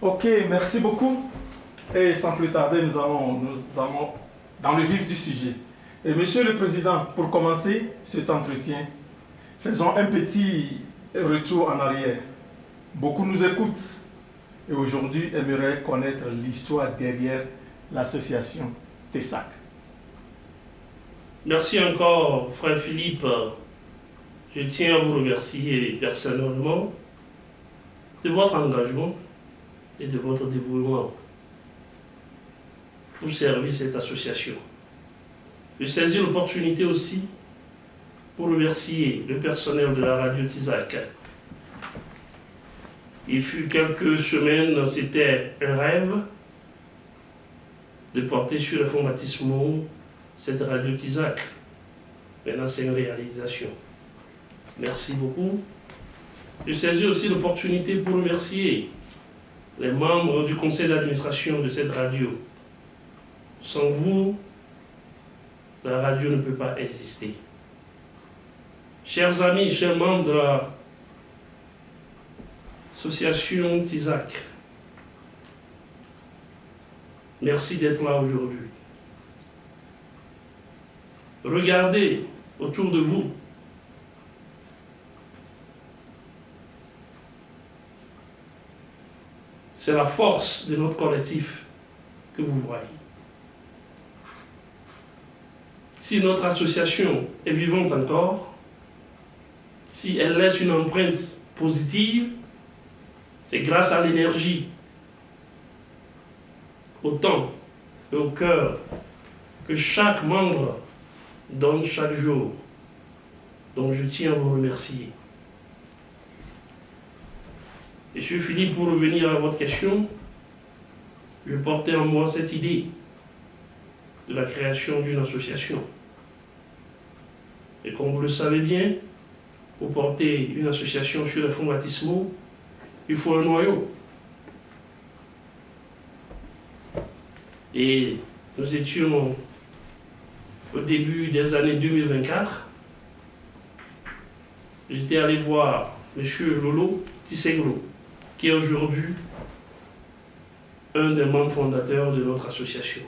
Ok, merci beaucoup. Et sans plus tarder, nous allons dans le vif du sujet. Et Monsieur le Président, pour commencer cet entretien, faisons un petit retour en arrière. Beaucoup nous écoutent et aujourd'hui aimeraient connaître l'histoire derrière l'association TESAC. Merci encore, frère Philippe. Je tiens à vous remercier personnellement de votre engagement et de votre dévouement pour servir cette association. Je saisis l'opportunité aussi pour remercier le personnel de la radio TISAC. Il fut quelques semaines, c'était un rêve de porter sur les fonds baptismaux cette radio TISAC. Maintenant, c'est une réalisation. Merci beaucoup. Je saisis aussi l'opportunité pour remercier les membres du conseil d'administration de cette radio. Sans vous, la radio ne peut pas exister. Chers amis, chers membres de l'association TISAC, merci d'être là aujourd'hui. Regardez autour de vous. C'est la force de notre collectif que vous voyez. Si notre association est vivante encore, si elle laisse une empreinte positive, c'est grâce à l'énergie, au temps et au cœur que chaque membre donne chaque jour. Donc je tiens à vous remercier. Monsieur Philippe, pour revenir à votre question, je portais en moi cette idée de la création d'une association. Et comme vous le savez bien, pour porter une association sur les fonds baptismaux, il faut un noyau. Et nous étions au début des années 2024. J'étais allé voir M. Lolo Tisseglo, qui est aujourd'hui un des membres fondateurs de notre association.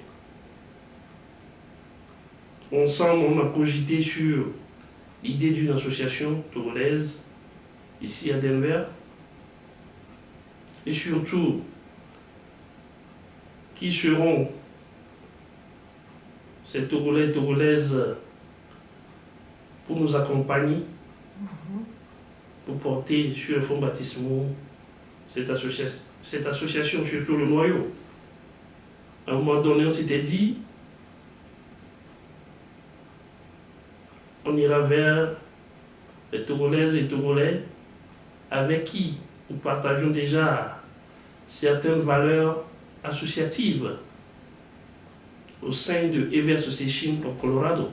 Ensemble, on a cogité sur l'idée d'une association togolaise ici à Denver et surtout qui seront ces Togolais et Togolaises pour nous accompagner, pour porter sur les fonds baptismaux cette association, surtout le noyau. À un moment donné, on s'était dit, on ira vers les Togolaises et Togolais avec qui nous partageons déjà certaines valeurs associatives au sein de EV Association au Colorado.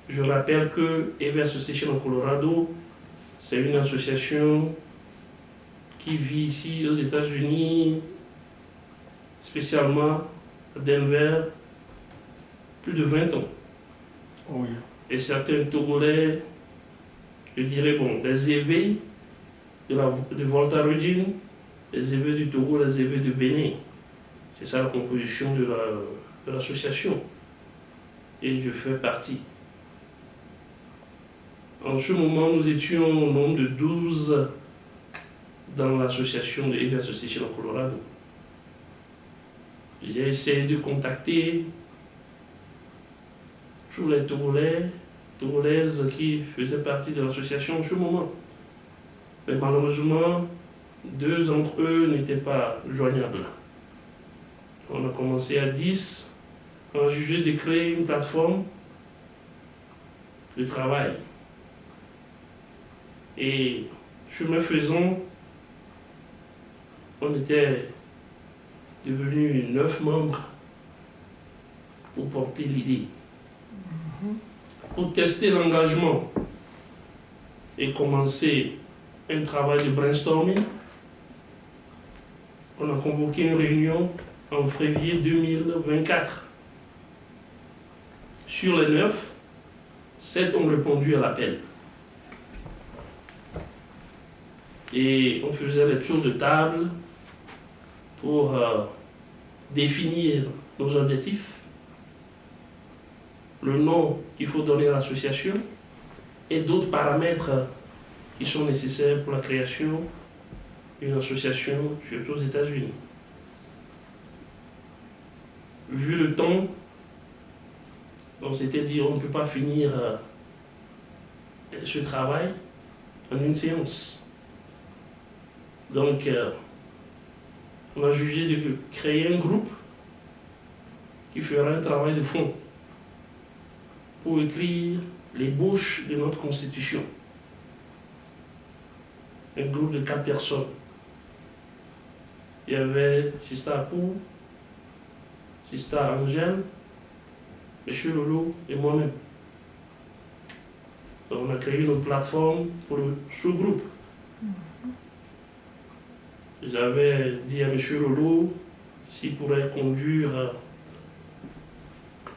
Je rappelle que EV Association au Colorado, c'est une association qui vit ici aux États-Unis, spécialement à Denver, plus de 20 ans. Oui. Et certains Togolais, je dirais, bon, les EV de Volta Redine, les EV du Togo, les EV de Bénin. C'est ça la composition de l'association. Et je fais partie. En ce moment, nous étions au nombre de 12 dans l'association de EV Association au Colorado. J'ai essayé de contacter tous les Togolais, Togolaises qui faisaient partie de l'association en ce moment. Mais malheureusement, 2 d'entre eux n'étaient pas joignables. On a commencé à 10, on a jugé de créer une plateforme de travail. Et chemin faisant, on était devenus 9 membres pour porter l'idée. Pour tester l'engagement et commencer un travail de brainstorming, on a convoqué une réunion en février 2024. Sur les 9, 7 ont répondu à l'appel. Et on faisait les tours de table pour définir nos objectifs, le nom qu'il faut donner à l'association et d'autres paramètres qui sont nécessaires pour la création d'une association, surtout aux États-Unis. Vu le temps, on s'était dit on ne peut pas finir ce travail en une séance. Donc, on a jugé de créer un groupe qui fera un travail de fond pour écrire l'ébauche de notre constitution. Un groupe de 4 personnes. Il y avait Sista Akou, Sista Angèle, M. Lolo et moi-même. Donc on a créé une plateforme pour le sous-groupe. J'avais dit à M. Lolo s'il pourrait conduire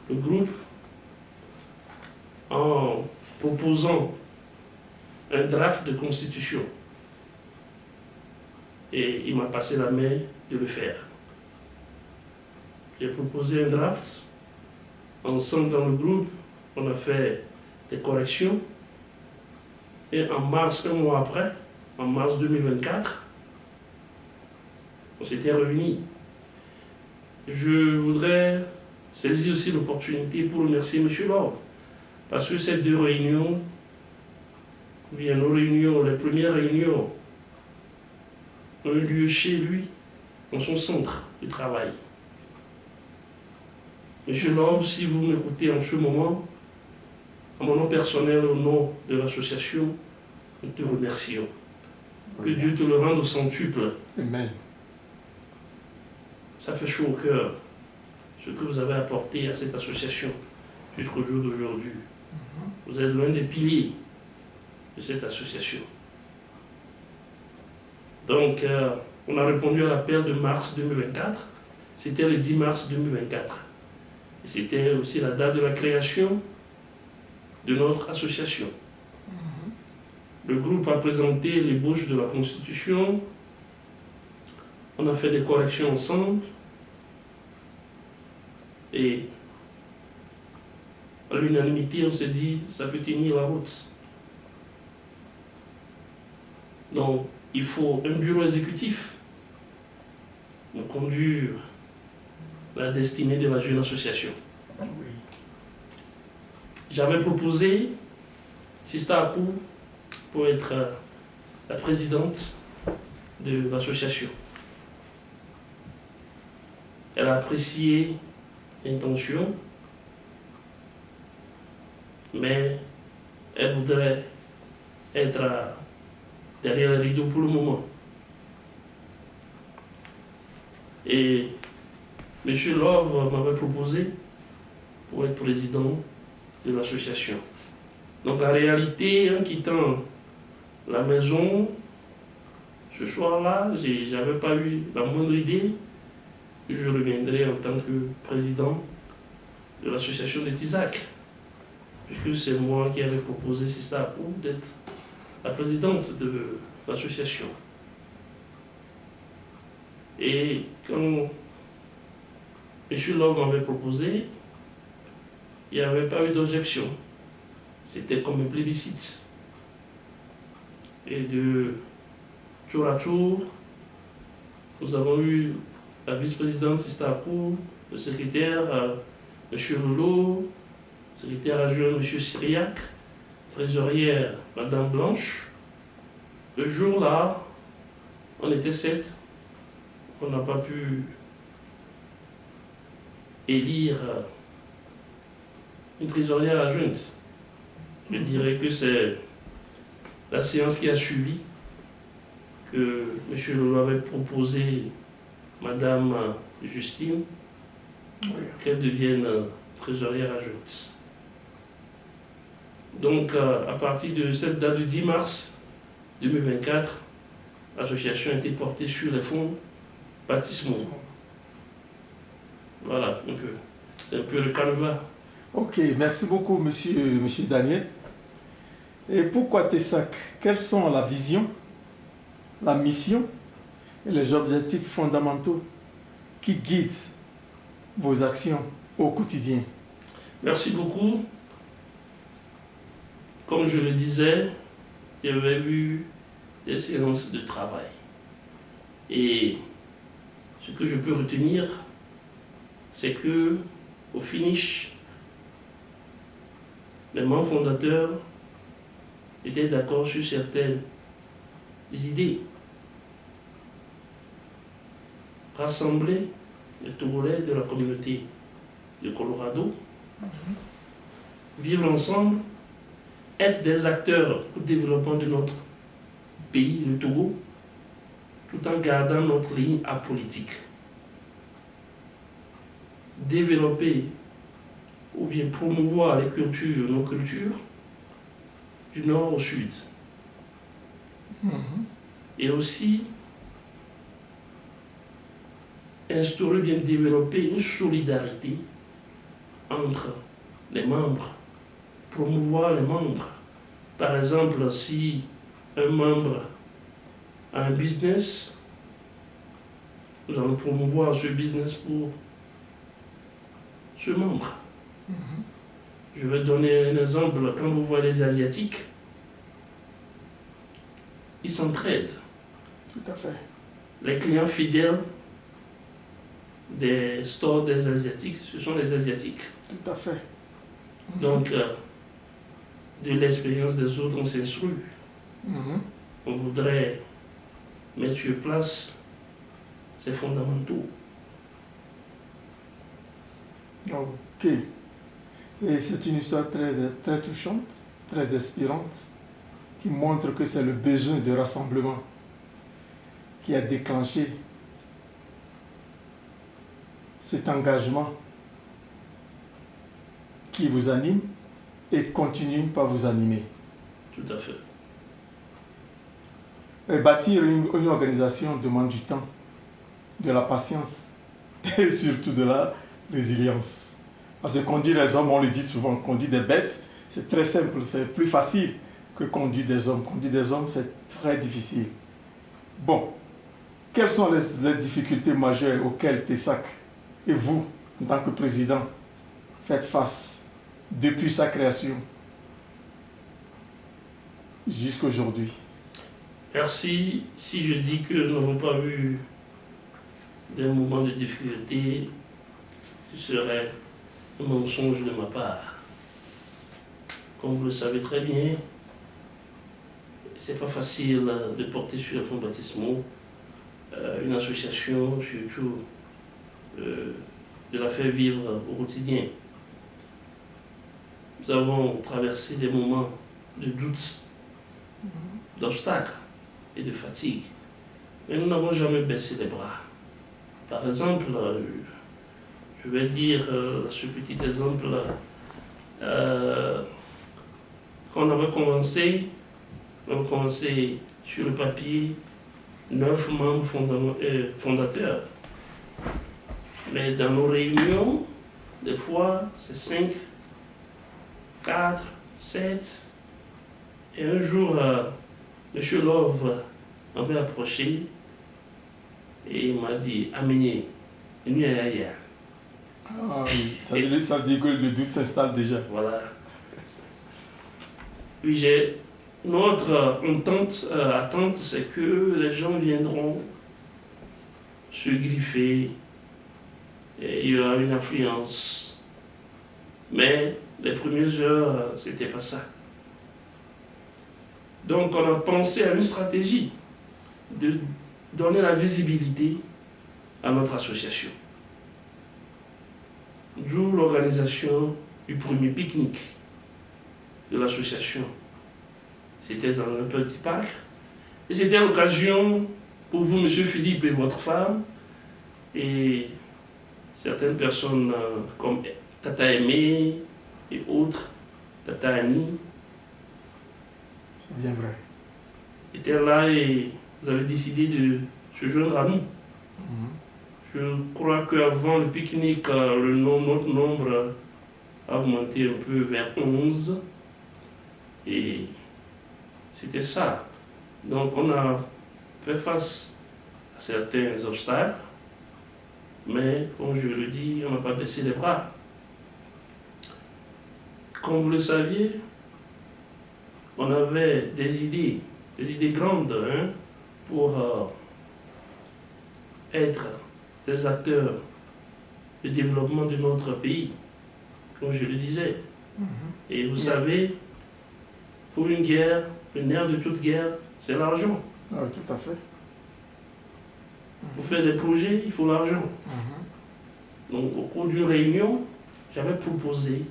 le groupe en proposant un draft de constitution. Et il m'a passé la main de le faire. J'ai proposé un draft. Ensemble dans le groupe, on a fait des corrections. Et en mars, un mois après, en mars 2024, on s'était réunis. Je voudrais saisir aussi l'opportunité pour remercier M. Love. Parce que ces 2 réunions, bien nos réunions, les premières réunions, ont eu lieu chez lui, dans son centre de travail. Monsieur Love, si vous m'écoutez en ce moment, à mon nom personnel, au nom de l'association, nous te remercions. Que Dieu te le rende au centuple. Amen. Ça fait chaud au cœur, ce que vous avez apporté à cette association jusqu'au jour d'aujourd'hui. Vous êtes l'un des piliers de cette association. Donc, on a répondu à l'appel de mars 2024. C'était le 10 mars 2024. Et c'était aussi la date de la création de notre association. Le groupe a présenté l'ébauche de la Constitution. On a fait des corrections ensemble. Et à l'unanimité, on s'est dit, ça peut tenir la route. Donc, il faut un bureau exécutif pour conduire la destinée de la jeune association. J'avais proposé Sista Akou pour être la présidente de l'association. Elle a apprécié l'intention, mais elle voudrait être derrière les rideaux pour le moment. Et M. Love m'avait proposé pour être président de l'association. Donc en réalité, en quittant la maison, ce soir-là, je n'avais pas eu la moindre idée que je reviendrais en tant que président de l'association de Tisac. Puisque c'est moi qui avais proposé Sista Akou d'être la présidente de l'association. Et quand M. Love m'avait proposé, il n'y avait pas eu d'objection. C'était comme un plébiscite. Et de tour à tour, nous avons eu la vice-présidente Sista Akou, le secrétaire M. Lolo, le secrétaire adjoint M. Syriac, trésorière Madame Blanche. Le jour-là, on était 7. On n'a pas pu élire une trésorière adjointe. Je dirais que c'est la séance qui a suivi que M. Lolo avait proposé Madame Justine qu'elle devienne trésorière adjointe. Donc, à partir de cette date du 10 mars 2024, l'association a été portée sur les fonds baptismaux. Voilà, un peu. C'est un peu le canevas. Ok, merci beaucoup, monsieur Daniel. Et pourquoi Tessac? Quelles sont la vision la mission et les objectifs fondamentaux qui guident vos actions au quotidien. Merci beaucoup. Comme je le disais, il y avait eu des séances de travail. Et ce que je peux retenir, c'est que au finish, les membres fondateurs étaient d'accord sur certaines idées. Rassembler les Togolais de la communauté de Colorado, vivre ensemble, être des acteurs au développement de notre pays, le Togo, tout en gardant notre ligne apolitique. Développer ou bien promouvoir les cultures, nos cultures, du nord au sud. Et aussi instaurer, bien développer une solidarité entre les membres, promouvoir les membres. Par exemple, si un membre a un business, nous allons promouvoir ce business pour ce membre. Je vais donner un exemple. Quand vous voyez les Asiatiques, ils s'entraident. Tout à fait. Les clients fidèles des stores des Asiatiques, ce sont les Asiatiques. Tout à fait. Donc, de l'expérience des autres, on s'instruit. On voudrait mettre sur place ces fondamentaux. Ok. Et c'est une histoire très, très touchante, très inspirante, qui montre que c'est le besoin de rassemblement qui a déclenché cet engagement qui vous anime et continue par vous animer. Tout à fait. Et bâtir une organisation demande du temps, de la patience et surtout de la résilience. Parce que conduire les hommes, on le dit souvent, conduire des bêtes, c'est très simple, c'est plus facile que conduire des hommes. Conduire des hommes, c'est très difficile. Bon, quelles sont les difficultés majeures auxquelles TESAC et vous, en tant que président, faites face depuis sa création jusqu'à aujourd'hui? Merci. Si je dis que nous n'avons pas eu des moments de difficulté, ce serait un mensonge de ma part. Comme vous le savez très bien, c'est pas facile de porter sur les fonds baptismaux une association, surtout de la faire vivre au quotidien. Nous avons traversé des moments de doutes, d'obstacles et de fatigue, mais nous n'avons jamais baissé les bras. Par exemple, je vais dire ce petit exemple, quand on avait commencé sur le papier 9 membres fondateurs. Mais dans nos réunions, des fois, c'est 5, 4, 7. Et un jour, M. Love m'avait approché et il m'a dit Amenez, Ah oui, ça dit que le doute s'installe déjà. Voilà. Oui, notre attente, c'est que les gens viendront se griffer et il y aura une influence. Mais les premières heures, c'était pas ça. Donc on a pensé à une stratégie de donner la visibilité à notre association. D'où l'organisation du premier pique-nique de l'association. C'était dans un petit parc. Et c'était l'occasion pour vous, Monsieur Philippe, et votre femme, et certaines personnes comme Tata Aimé et autres, Tata Annie, c'est bien vrai, étaient là et vous avez décidé de se joindre à nous. Je crois qu'avant le pique-nique, notre nombre a augmenté un peu vers 11. Et c'était ça. Donc on a fait face à certains obstacles, mais comme je le dis, on n'a pas baissé les bras. Comme vous le saviez, on avait des idées grandes pour être des acteurs de développement de notre pays, comme je le disais. Et vous savez, pour une guerre, le nerf de toute guerre, c'est l'argent. Ah, tout à fait. Pour faire des projets, il faut l'argent. Donc, au cours d'une réunion, j'avais proposé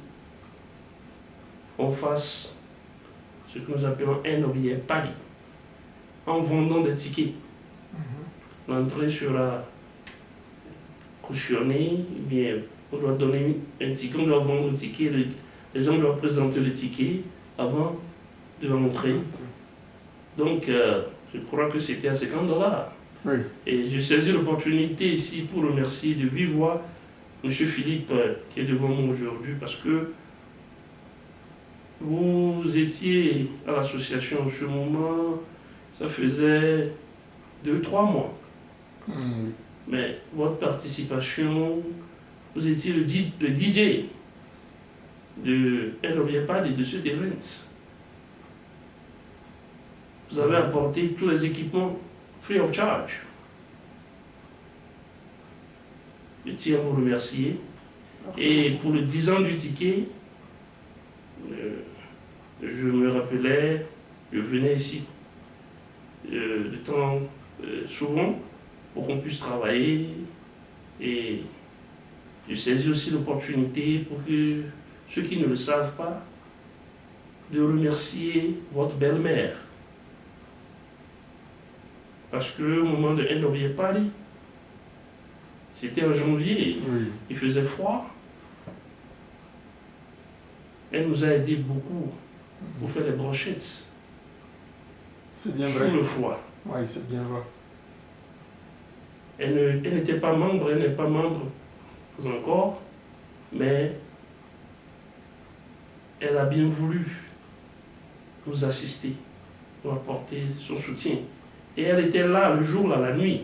qu'on fasse ce que nous appelons un objet pari, en vendant des tickets. L'entrée sera cautionnée, bien, on doit donner un ticket, on doit vendre le ticket, les gens doivent présenter le ticket avant de rentrer. Donc, je crois que c'était à $50. Oui. Et je saisis l'opportunité ici pour remercier de vive voix M. Philippe qui est devant moi aujourd'hui, parce que vous étiez à l'association en ce moment, ça faisait 2-3 mois. Mais votre participation, vous étiez le DJ de NOBIEPAD et de cet event. Vous avez apporté tous les équipements free of charge. Je tiens à vous remercier. Et pour le 10 ans du ticket, je me rappelais, je venais ici de temps souvent pour qu'on puisse travailler, et je saisis aussi l'opportunité pour que ceux qui ne le savent pas, de remercier votre belle-mère. Parce que au moment de NOBIEPAD, c'était en janvier, il faisait froid. Elle nous a aidé beaucoup pour faire les brochettes. C'est bien sous vrai. le foie. Oui, c'est bien vrai. Elle n'était pas membre, elle n'est pas membre encore, mais elle a bien voulu nous assister, nous apporter son soutien. Et elle était là le jour, là, la nuit.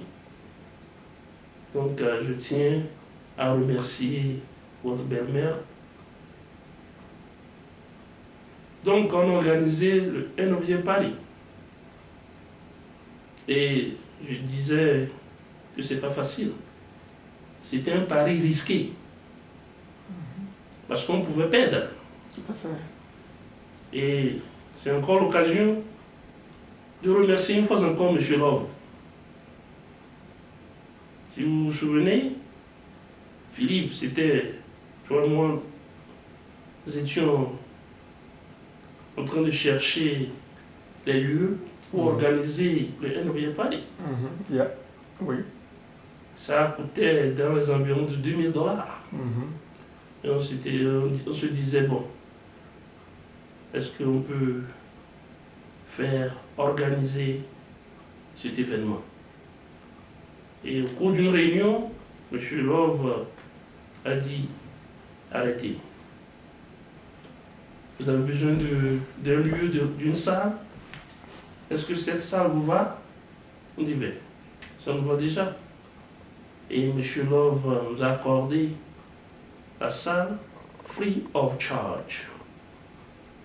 Donc je tiens à remercier votre belle-mère. Donc on a organisé le NOBIEPAD. Et je disais que c'est pas facile. C'était un pari risqué. Parce qu'on pouvait perdre. Tout à fait. Et c'est encore l'occasion de remercier une fois encore M. Love. Si vous vous souvenez, Philippe, c'était, toi et moi, nous étions en train de chercher les lieux pour organiser le NOBIEPAD. Oui. Ça coûtait dans les environs de $2000. Et on se disait, bon, est-ce qu'on peut organiser cet événement? Et au cours d'une réunion, M. Love a dit, arrêtez. Vous avez besoin d'un lieu, d'une salle. Est-ce que cette salle vous va? On dit, ben, ça nous va déjà. Et M. Love nous a accordé la salle free of charge.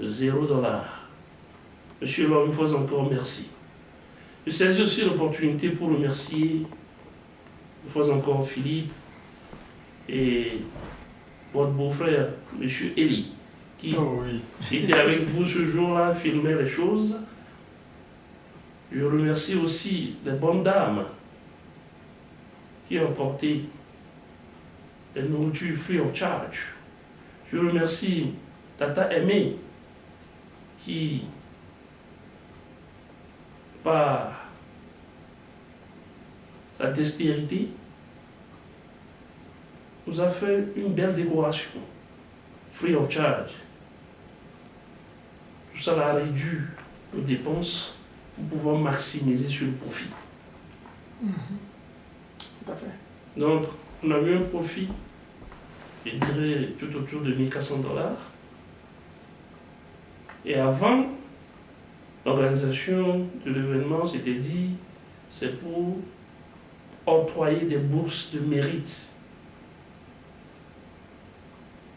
$0. M. Love, une fois encore, merci. Je saisis aussi l'opportunité pour remercier une fois encore Philippe et votre beau-frère, M. Eli, qui était avec vous ce jour-là, filmait les choses. Je remercie aussi les bonnes dames qui ont apporté la nourriture free of charge. Je remercie Tata Aimé qui, par sa dextérité, nous a fait une belle décoration free of charge. Tout ça a réduit nos dépenses pour pouvoir maximiser sur le profit. Tout à fait. Donc, on a eu un profit, je dirais, tout autour de $1400. Et avant l'organisation de l'événement, c'était dit, c'est pour octroyer des bourses de mérite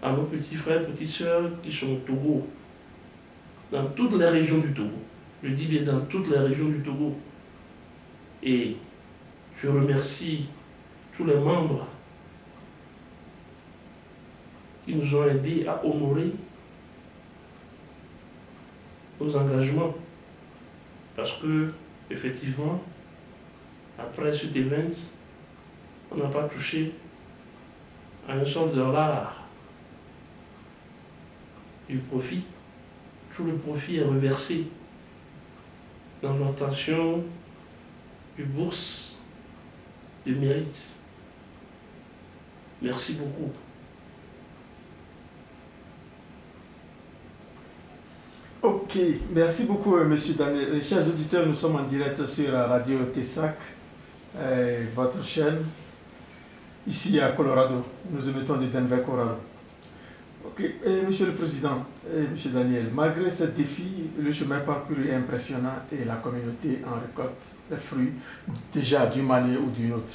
à nos petits frères, petites sœurs qui sont au Togo, dans toutes les régions du Togo. Je dis bien dans toutes les régions du Togo. Et je remercie tous les membres qui nous ont aidés à honorer nos engagements. Parce que, effectivement, après cet event, on n'a pas touché à un seul dollar du profit. Tout le profit est reversé dans l'obtention du bourse de mérite. Merci beaucoup. Ok, merci beaucoup, Monsieur Daniel. Chers auditeurs, nous sommes en direct sur la radio Tessac, votre chaîne, ici à Colorado. Nous émettons de Denver, Colorado. Ok, Monsieur le Président, Monsieur Daniel, malgré ce défi, le chemin parcouru est impressionnant et la communauté en récolte les fruits déjà d'une manière ou d'une autre.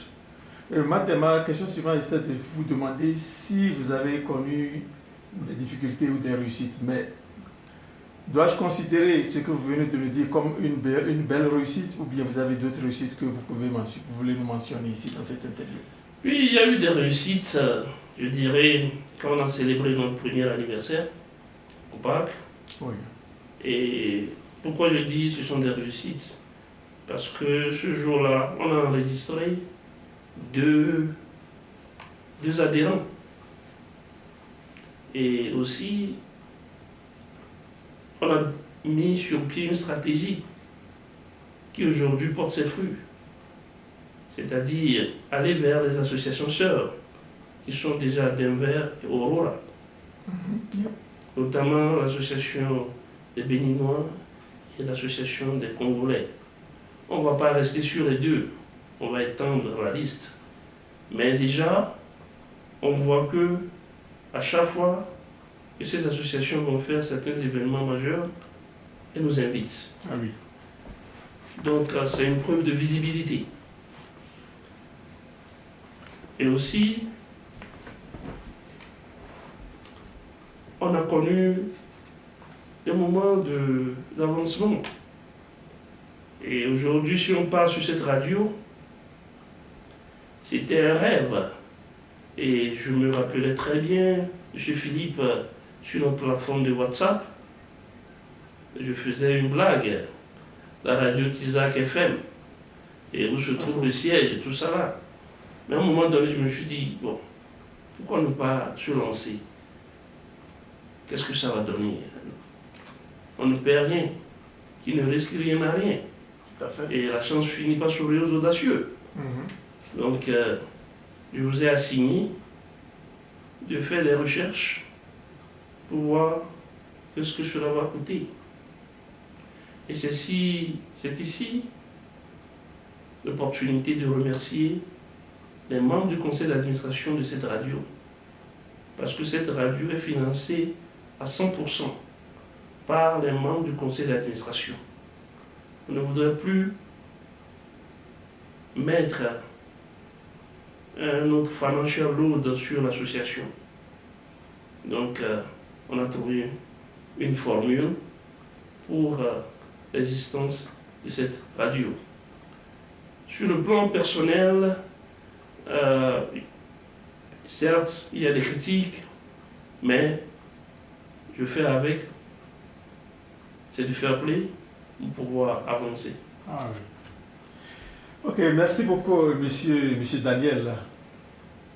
Ma question suivante était de vous demander si vous avez connu des difficultés ou des réussites, mais dois-je considérer ce que vous venez de nous dire comme une belle réussite ou bien vous avez d'autres réussites que vous voulez nous mentionner ici dans cette interview? Oui, il y a eu des réussites, je dirais, quand on a célébré notre premier anniversaire au Pâques. Oui. Et pourquoi je dis ce sont des réussites? Parce que ce jour-là, on a enregistré deux adhérents. Et aussi, on a mis sur pied une stratégie qui aujourd'hui porte ses fruits. C'est-à-dire aller vers les associations sœurs qui sont déjà à Denver et Aurora. Notamment l'association des Béninois et l'association des Congolais. On ne va pas rester sur les deux, on va étendre la liste. Mais déjà, on voit que à chaque fois que ces associations vont faire certains événements majeurs, elles nous invitent. Ah oui. Donc c'est une preuve de visibilité. Et aussi, on a connu des moments d'avancement. Et aujourd'hui, si on parle sur cette radio, c'était un rêve. Et je me rappelais très bien, M. Philippe, sur notre plateforme de WhatsApp, je faisais une blague, la radio Tisac FM, et où se trouve le siège et tout ça là. Mais à un moment donné, je me suis dit, bon, pourquoi ne pas se lancer? Qu'est-ce que ça va donner? On ne perd rien. Qui ne risque rien n'a rien. Tout à fait. Et la chance finit par sourire aux audacieux. Donc, je vous ai assigné de faire des recherches pour voir qu'est-ce que cela va coûter. Et c'est ici l'opportunité de remercier les membres du conseil d'administration de cette radio. Parce que cette radio est financée à 100% par les membres du conseil d'administration. On ne voudrait plus mettre un autre financial load sur l'association. Donc, on a trouvé une formule pour l'existence de cette radio. Sur le plan personnel, certes, il y a des critiques, mais je fais avec. C'est du fair play pour pouvoir avancer. Ah oui. Ok, merci beaucoup, monsieur Daniel.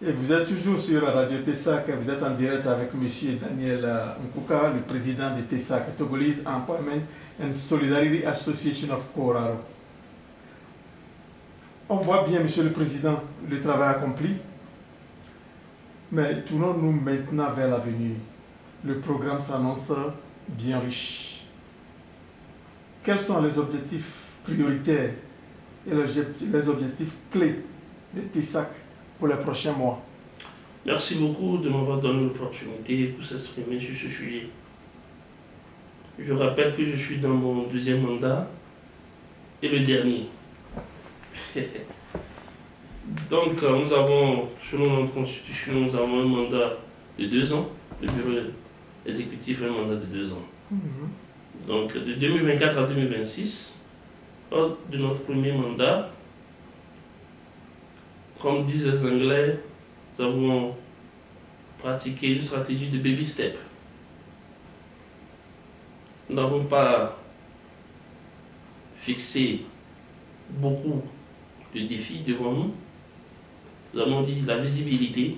Et vous êtes toujours sur la radio Tessac, vous êtes en direct avec monsieur Daniel Nkuka, le président de Tessac, Togolese Employment and Solidarity Association of Colorado. On voit bien, monsieur le président, le travail accompli, mais tournons-nous maintenant vers l'avenir. Le programme s'annonce bien riche. Quels sont les objectifs prioritaires et les objectifs clés de Tessac pour les prochains mois? Merci beaucoup de m'avoir donné l'opportunité pour s'exprimer sur ce sujet. Je rappelle que je suis dans mon deuxième mandat et le dernier. Donc, nous avons, selon notre constitution, nous avons un mandat de 2 ans. Le bureau exécutif a un mandat de 2 ans. Donc, de 2024 à 2026, lors de notre premier mandat, comme disent les Anglais, nous avons pratiqué une stratégie de baby step. Nous n'avons pas fixé beaucoup de défis devant nous. Nous avons dit la visibilité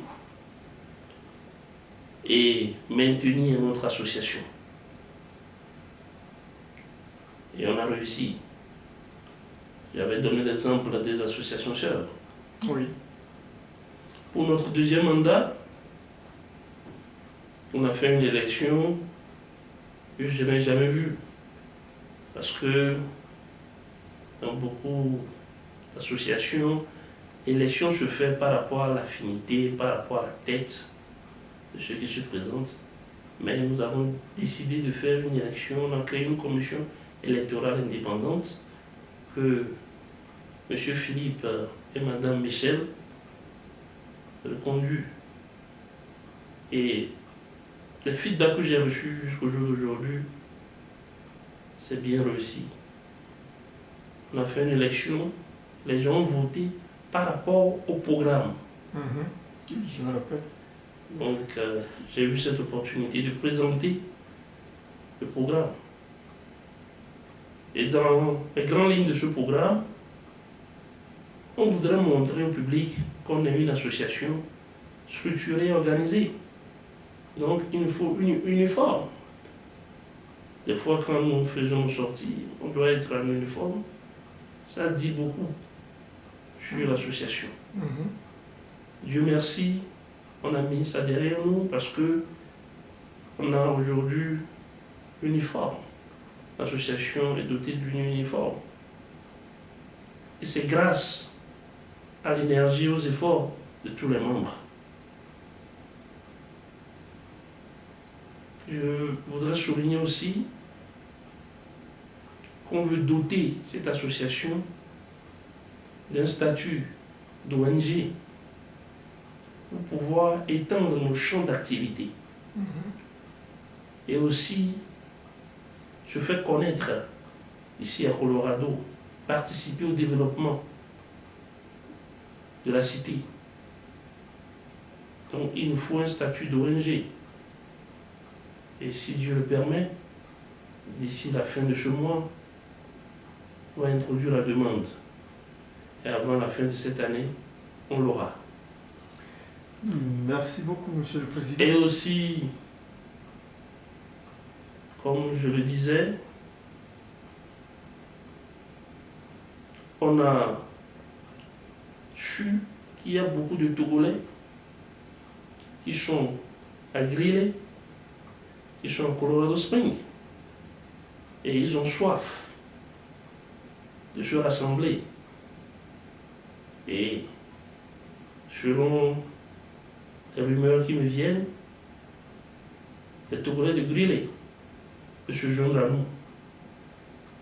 et maintenir notre association. Et on a réussi. J'avais donné l'exemple des associations sœurs. Oui. Pour notre deuxième mandat, on a fait une élection que je n'ai jamais vue. Parce que dans beaucoup d'associations, l'élection se fait par rapport à l'affinité, par rapport à la tête de ceux qui se présentent. Mais nous avons décidé de faire une élection, on a créé une commission électorale indépendante que M. Philippe et Mme Michel conduisent. Et le feedback que j'ai reçu jusqu'au jour d'aujourd'hui, c'est bien réussi. On a fait une élection, les gens ont voté par rapport au programme. Je me rappelle. Donc, j'ai eu cette opportunité de présenter le programme. Et dans les grandes lignes de ce programme, on voudrait montrer au public qu'on est une association structurée et organisée. Donc, il nous faut une uniforme. Des fois, quand nous faisons nos sorties, on doit être en uniforme. Ça dit beaucoup sur l'association. Dieu merci, on a mis ça derrière nous parce que on a aujourd'hui l'uniforme. L'association est dotée d'une uniforme. Et c'est grâce à l'énergie, aux efforts de tous les membres. Je voudrais souligner aussi qu'on veut doter cette association d'un statut d'ONG pour pouvoir étendre nos champs d'activité et aussi se faire connaître ici à Colorado, participer au développement de la cité. Donc il nous faut un statut d'ONG. Et si Dieu le permet, d'ici la fin de ce mois, on va introduire la demande. Et avant la fin de cette année, on l'aura. Merci beaucoup, Monsieur le Président. Et aussi, comme je le disais, on a su qu'il y a beaucoup de Togolais qui sont à Greeley, qui sont à Colorado Springs. Et ils ont soif de se rassembler. Et selon les rumeurs qui me viennent, les Togolais de Greeley de se joindre à nous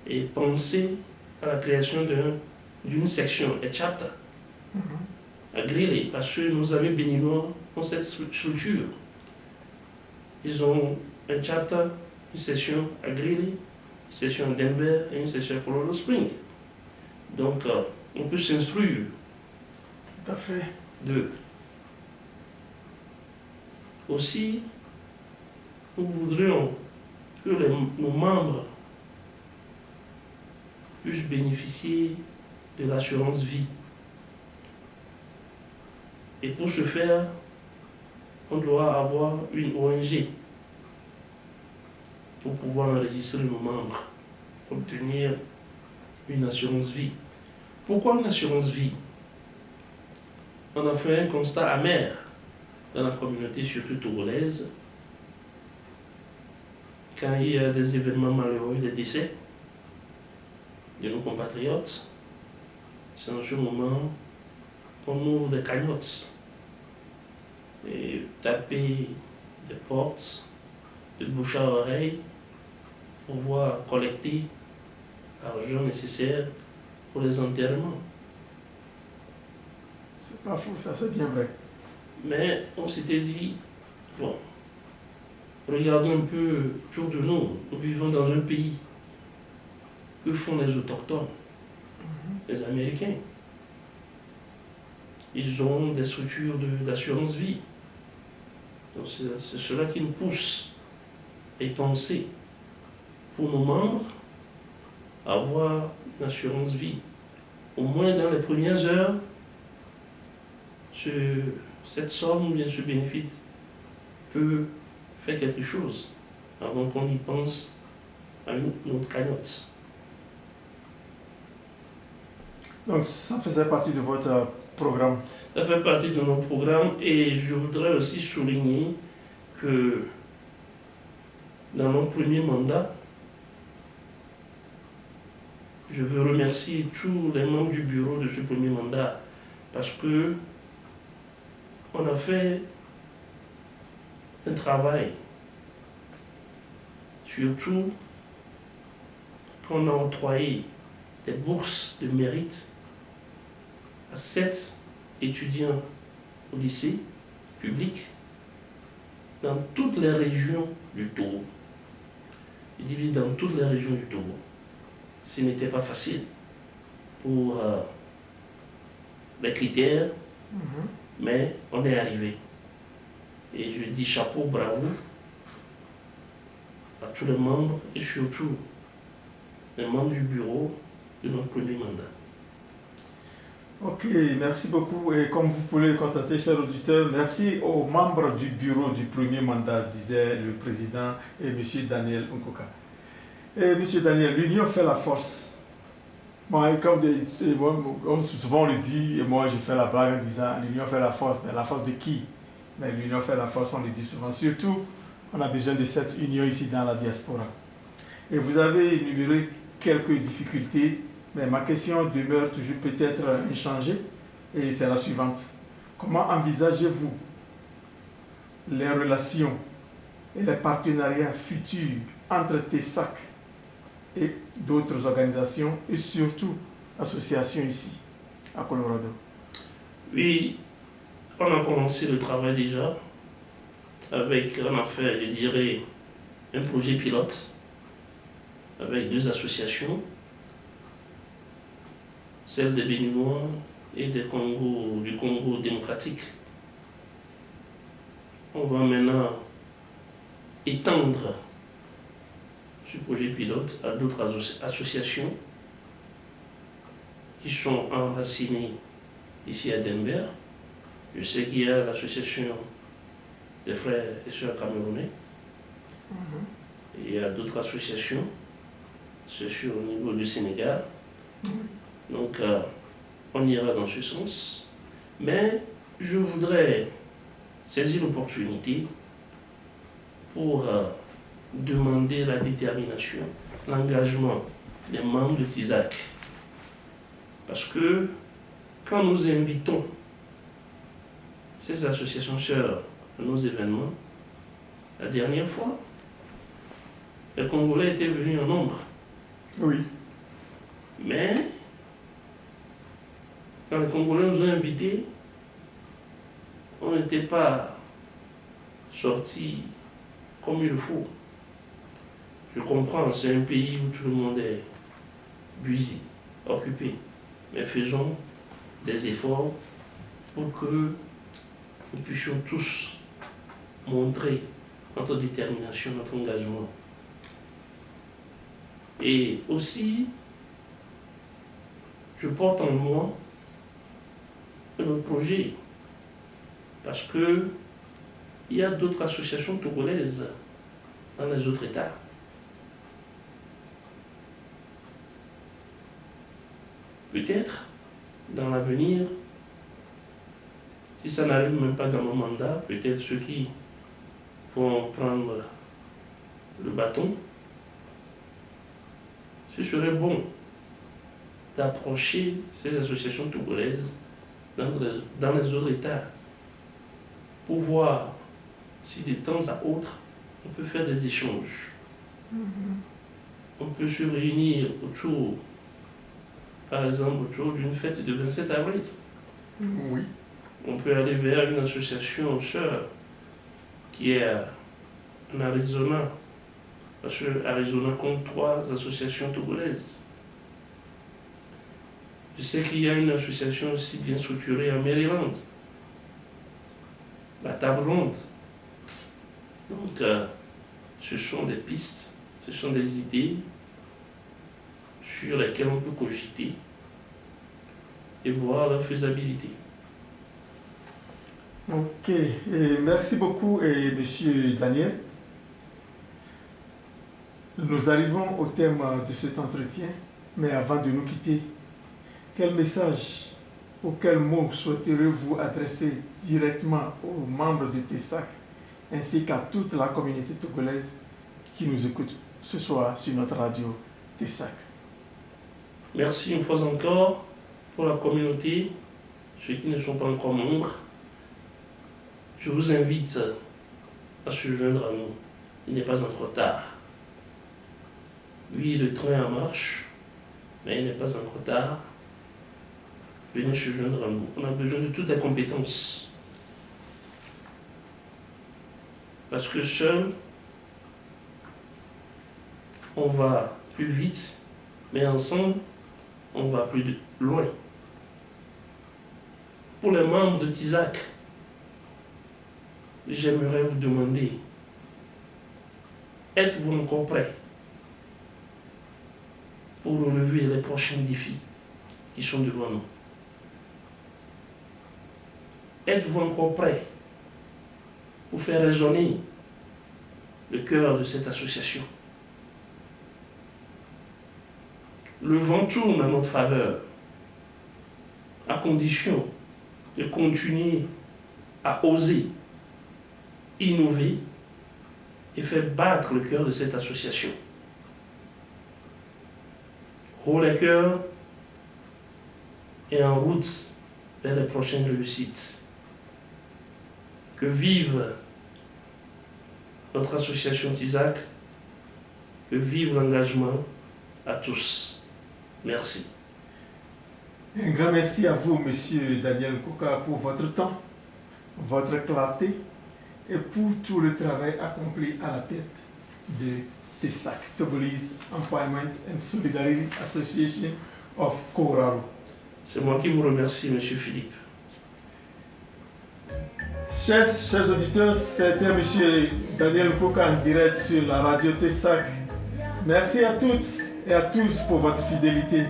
et penser à la création d'une section, un chapter, à Greeley, parce que nos amis béninois ont cette structure. Ils ont un chapter, une section à Greeley, une section à Denver et une section à Colorado Springs. Donc, on peut s'instruire Tout à fait. Aussi, nous voudrions que nos membres puissent bénéficier de l'assurance vie. Et pour ce faire, on doit avoir une ONG pour pouvoir enregistrer nos membres, obtenir une assurance vie. Pourquoi une assurance vie? On a fait un constat amer dans la communauté, surtout togolaise, quand il y a des événements malheureux, des décès de nos compatriotes. C'est en ce moment qu'on ouvre des cagnottes et taper des portes de bouche à oreille pour pouvoir collecter l'argent nécessaire pour les enterrements. C'est pas faux, ça c'est bien vrai. Mais on s'était dit, bon, regardons un peu autour de nous. Nous vivons dans un pays. Que font les autochtones, les Américains? Ils ont des structures d'assurance vie. Donc c'est cela qui nous pousse à y penser. Pour nos membres, avoir une assurance vie. Au moins dans les premières heures, cette somme ou bien ce bénéfice peut faire quelque chose avant qu'on y pense à une autre cagnotte. Donc ça faisait partie de votre programme. Ça fait partie de notre programme et je voudrais aussi souligner que dans mon premier mandat, je veux remercier tous les membres du bureau de ce premier mandat parce que on a fait un travail, surtout qu'on a octroyé des bourses de mérite à 7 étudiants au lycée public dans toutes les régions du Togo. Je dis bien dans toutes les régions du Togo. Ce n'était pas facile pour les critères, mais on est arrivé. Et je dis chapeau, bravo à tous les membres et surtout les membres du bureau de notre premier mandat. Ok, merci beaucoup. Et comme vous pouvez le constater, chers auditeurs, merci aux membres du bureau du premier mandat, disait le président et M. Daniel Nkoka. Et M. Daniel, l'union fait la force. Moi, souvent on le dit, et moi je fais la blague en disant l'union fait la force, mais la force de qui? Mais l'union fait la force, on le dit souvent. Surtout, on a besoin de cette union ici dans la diaspora. Et vous avez énuméré quelques difficultés, mais ma question demeure toujours peut-être inchangée, et c'est la suivante. Comment envisagez-vous les relations et les partenariats futurs entre TESAC et d'autres organisations, et surtout associations ici, à Colorado? Oui, on a commencé le travail déjà, on a fait, je dirais, un projet pilote avec 2 associations, celle des Béninois et du Congo démocratique. On va maintenant étendre ce projet pilote à d'autres associations qui sont enracinées ici à Denver. Je sais qu'il y a l'association des frères et sœurs camerounais. Et il y a d'autres associations, c'est sûr au niveau du Sénégal. Donc on ira dans ce sens. Mais je voudrais saisir l'opportunité pour demander la détermination, l'engagement des membres de TISAC. Parce que quand nous invitons ces associations sœurs à nos événements, la dernière fois, les Congolais étaient venus en nombre. Oui. Mais quand les Congolais nous ont invités, on n'était pas sortis comme il faut. Je comprends, c'est un pays où tout le monde est busy, occupé. Mais faisons des efforts pour que nous puissions tous montrer notre détermination, notre engagement. Et aussi, je porte en moi un autre projet, parce que il y a d'autres associations togolaises dans les autres États. Peut-être, dans l'avenir, si ça n'arrive même pas dans mon mandat, peut-être ceux qui vont prendre le bâton, ce serait bon d'approcher ces associations togolaises dans les autres États pour voir si de temps à autre, on peut faire des échanges. On peut se réunir autour, par exemple, autour d'une fête de 27 avril. Oui. On peut aller vers une association sœur qui est en Arizona. Parce que Arizona compte 3 associations togolaises. Je sais qu'il y a une association aussi bien structurée en Maryland, la table ronde. Donc, ce sont des pistes, ce sont des idées sur lesquelles on peut cogiter et voir leur faisabilité. Ok, et merci beaucoup, Monsieur Daniel. Nous arrivons au terme de cet entretien, mais avant de nous quitter, quel message ou quel mot souhaiterez-vous adresser directement aux membres de TESAC ainsi qu'à toute la communauté togolaise qui nous écoute ce soir sur notre radio TESAC? Merci une fois encore pour la communauté, ceux qui ne sont pas encore membres. Je vous invite à se joindre à nous. Il n'est pas encore tard. Oui, le train en marche, mais il n'est pas encore tard. Venez se joindre à nous. On a besoin de toutes les compétences. Parce que seul, on va plus vite, mais ensemble, on va plus loin. Pour les membres de TISAC, j'aimerais vous demander, êtes-vous encore prêts pour relever les prochains défis qui sont devant nous? Êtes-vous encore prêts pour faire résonner le cœur de cette association? Le vent tourne en notre faveur, à condition de continuer à oser, innover et faire battre le cœur de cette association. Haut les cœurs et en route vers les prochaines réussites. Que vive notre association TISAC, que vive l'engagement à tous. Merci. Un grand merci à vous, Monsieur Daniel Kouka, pour votre temps, votre clarté et pour tout le travail accompli à la tête de TESAC, Togolese Empowerment and Solidarity Association of Koraro. C'est moi qui vous remercie, Monsieur Philippe. Chers auditeurs, c'était M. Daniel Kouka en direct sur la radio TESAC. Merci à toutes et à tous pour votre fidélité.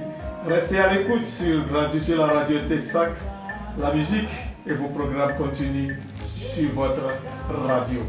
Restez à l'écoute sur la radio TESAC. La musique et vos programmes continuent sur votre radio.